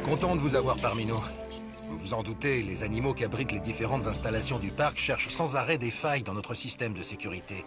Content de vous avoir parmi nous. Vous vous en doutez, les animaux qui abritent les différentes installations du parc cherchent sans arrêt des failles dans notre système de sécurité.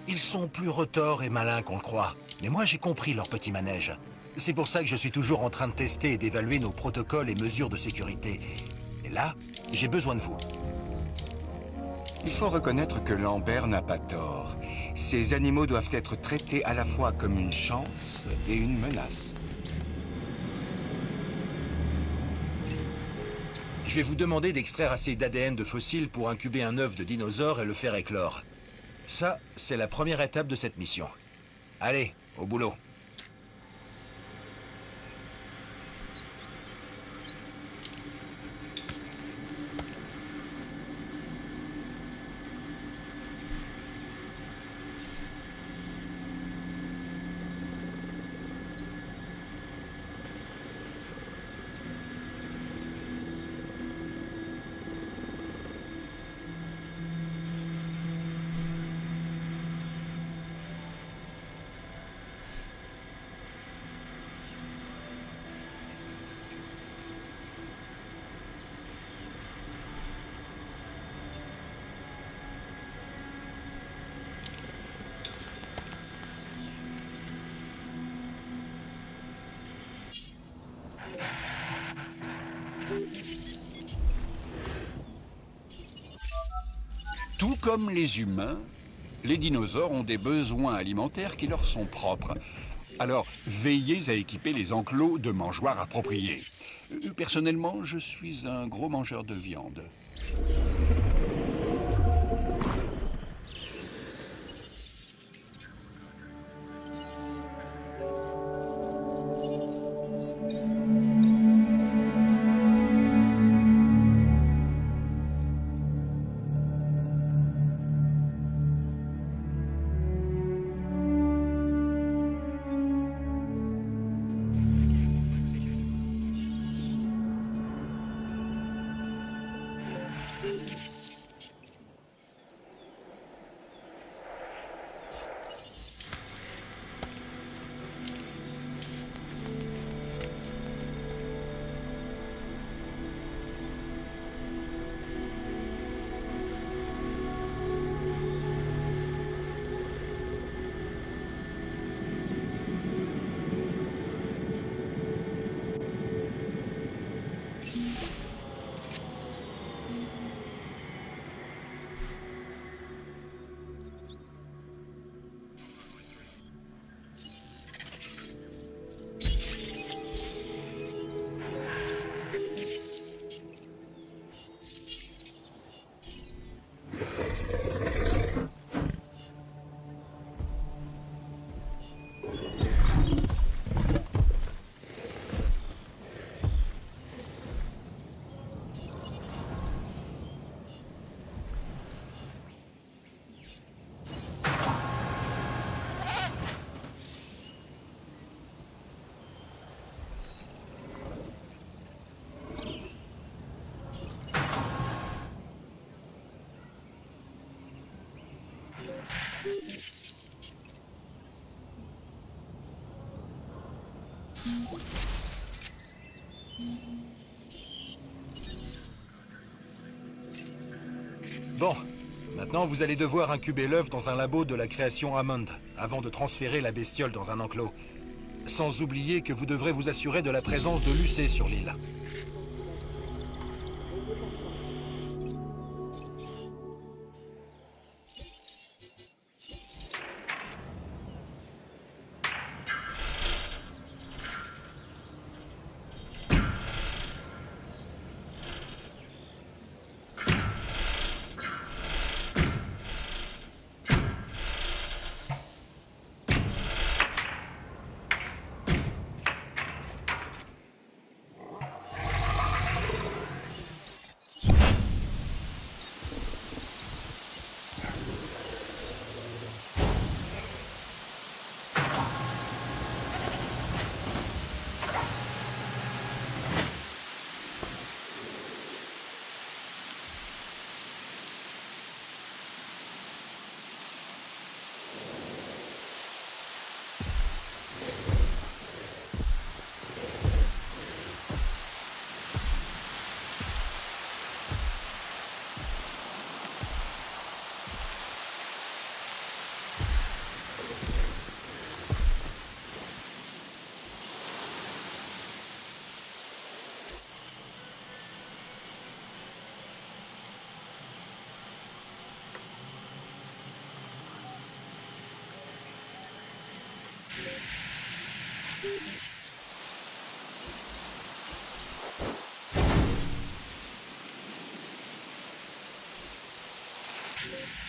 Ils sont plus retors et malins qu'on le croit. Mais moi, j'ai compris leur petit manège. C'est pour ça que je suis toujours en train de tester et d'évaluer nos protocoles et mesures de sécurité. Et là, j'ai besoin de vous. Il faut reconnaître que Lambert n'a pas tort. Ces animaux doivent être traités à la fois comme une chance et une menace. Je vais vous demander d'extraire assez d'ADN de fossiles pour incuber un œuf de dinosaure et le faire éclore. Ça, c'est la première étape de cette mission. Allez, au boulot. Tout comme les humains, les dinosaures ont des besoins alimentaires qui leur sont propres. Alors, veillez à équiper les enclos de mangeoires appropriés. Personnellement, je suis un gros mangeur de viande. Bon, maintenant vous allez devoir incuber l'œuf dans un labo de la création Hammond, avant de transférer la bestiole dans un enclos. Sans oublier que vous devrez vous assurer de la présence de Lucé sur l'île.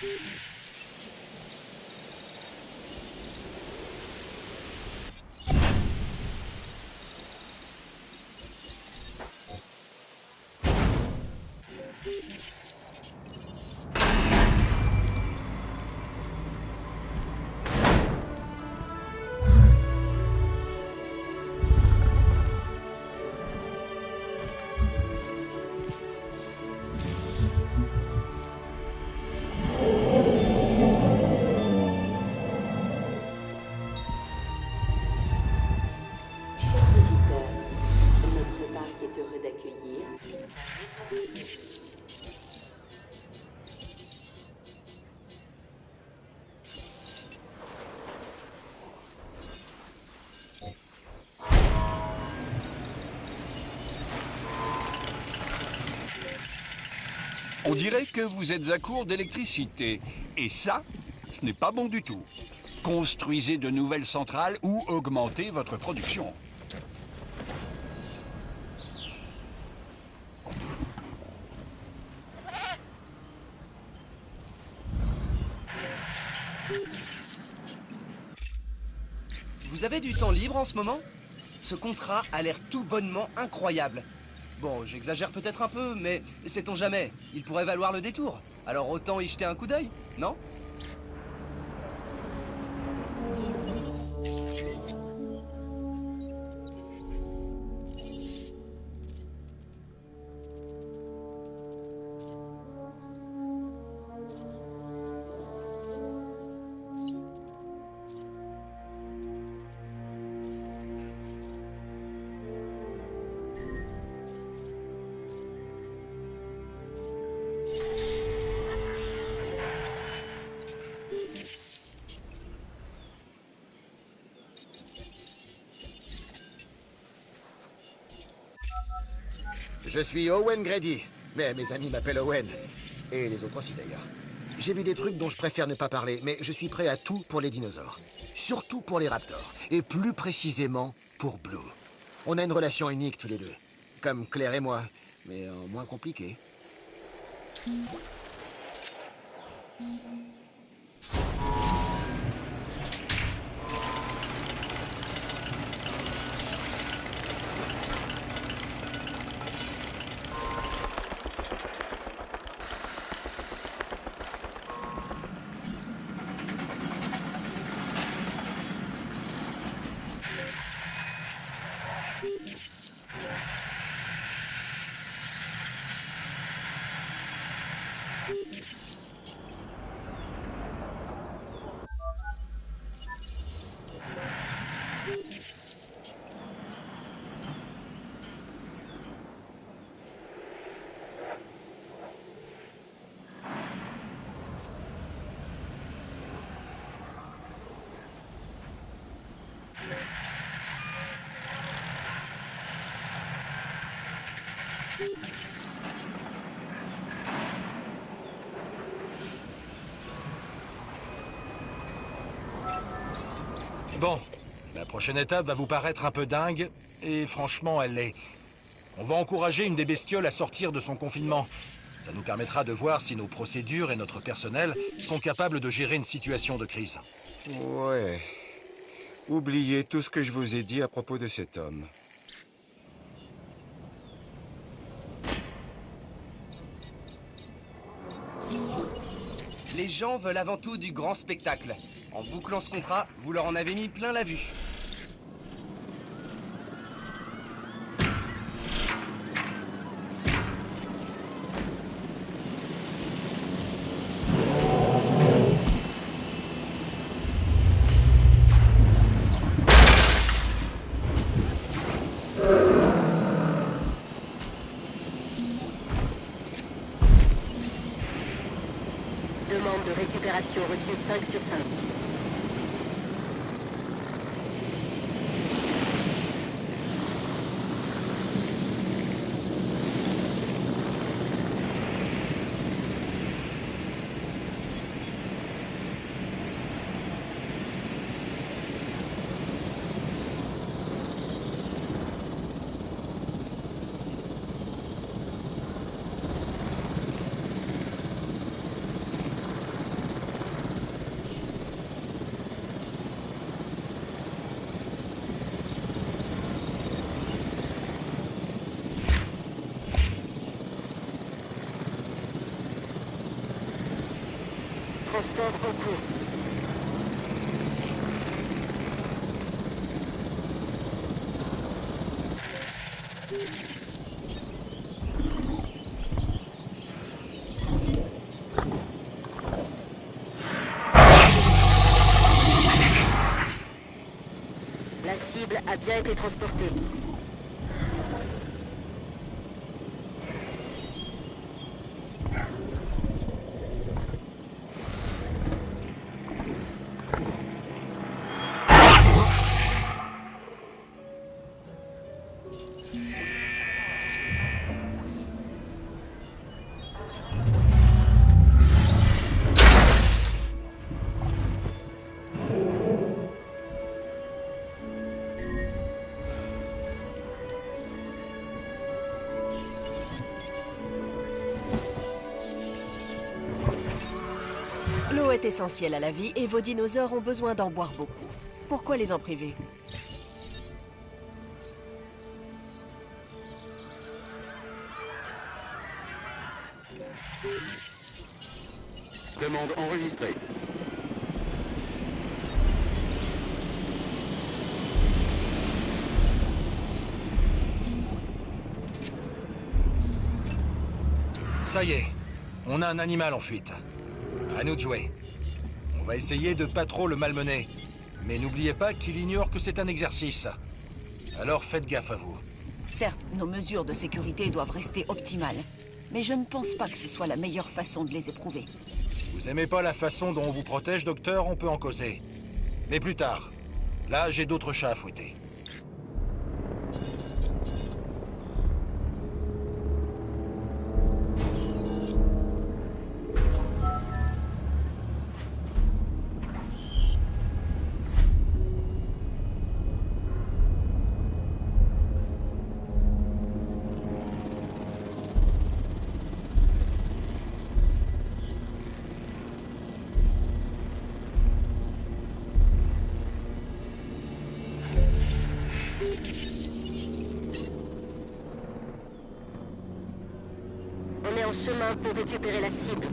Chers visiteurs, notre parc est heureux d'accueillir On dirait que vous êtes à court d'électricité. Et ça, ce n'est pas bon du tout. Construisez de nouvelles centrales ou augmentez votre production. Vous avez du temps libre en ce moment? Ce contrat a l'air tout bonnement incroyable. Bon, j'exagère peut-être un peu, mais sait-on jamais, il pourrait valoir le détour. Alors autant y jeter un coup d'œil, non? Je suis Owen Grady, mais mes amis m'appellent Owen. Et les autres aussi d'ailleurs. J'ai vu des trucs dont je préfère ne pas parler, mais je suis prêt à tout pour les dinosaures. Surtout pour les raptors, et plus précisément pour Blue. On a une relation unique tous les deux, comme Claire et moi, mais moins compliquée. Bon, la prochaine étape va vous paraître un peu dingue, et franchement, elle l'est. On va encourager une des bestioles à sortir de son confinement. Ça nous permettra de voir si nos procédures et notre personnel sont capables de gérer une situation de crise. Ouais. Oubliez tout ce que je vous ai dit à propos de cet homme. Les gens veulent avant tout du grand spectacle. En bouclant ce contrat, vous leur en avez mis plein la vue. demande de récupération reçue 5 sur 5. transport en cours. La cible a bien été transportée. L'eau est essentielle à la vie et vos dinosaures ont besoin d'en boire beaucoup. Pourquoi les en priver? Demande enregistrée. Ça y est, on a un animal en fuite. À nous de jouer. On va essayer de pas trop le malmener. Mais n'oubliez pas qu'il ignore que c'est un exercice. Alors faites gaffe à vous. Certes, nos mesures de sécurité doivent rester optimales. Mais je ne pense pas que ce soit la meilleure façon de les éprouver. Vous aimez pas la façon dont on vous protège, docteur, on peut en causer. Mais plus tard. Là, j'ai d'autres chats à fouetter. On est en chemin pour récupérer la cible.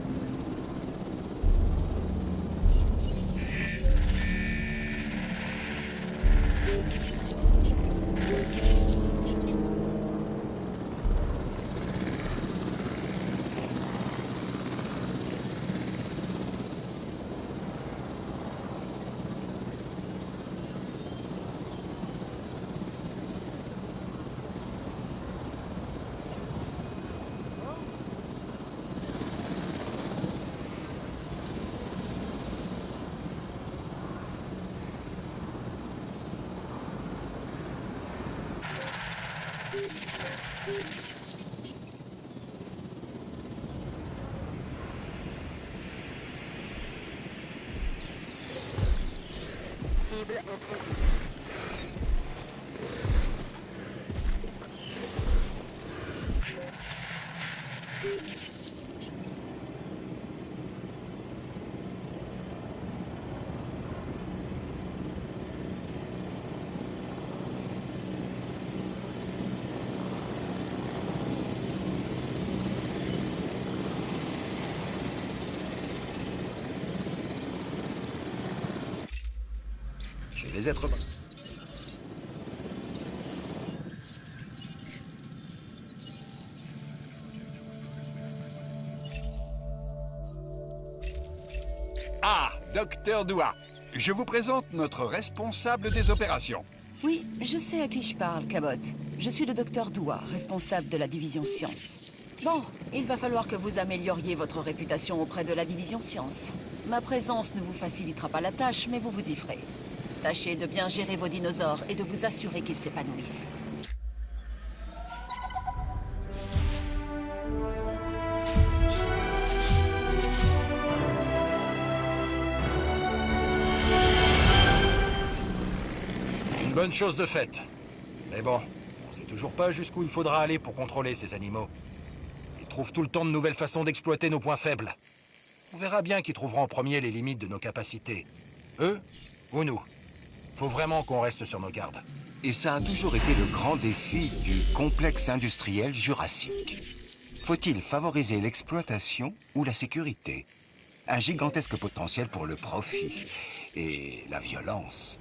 Cible en transit. Chez les êtres humains. Ah, docteur Doua, je vous présente notre responsable des opérations. Oui, je sais à qui je parle, Cabot. Je suis le docteur Doua, responsable de la division Sciences. Bon, il va falloir que vous amélioriez votre réputation auprès de la division Sciences. Ma présence ne vous facilitera pas la tâche, mais vous vous y ferez. Tâchez de bien gérer vos dinosaures et de vous assurer qu'ils s'épanouissent. Une bonne chose de faite. Mais bon, on sait toujours pas jusqu'où il faudra aller pour contrôler ces animaux. Ils trouvent tout le temps de nouvelles façons d'exploiter nos points faibles. On verra bien qui trouvera en premier les limites de nos capacités. Eux ou nous. Faut vraiment qu'on reste sur nos gardes. Et ça a toujours été le grand défi du complexe industriel jurassique. Faut-il favoriser l'exploitation ou la sécurité? un gigantesque potentiel pour le profit et la violence.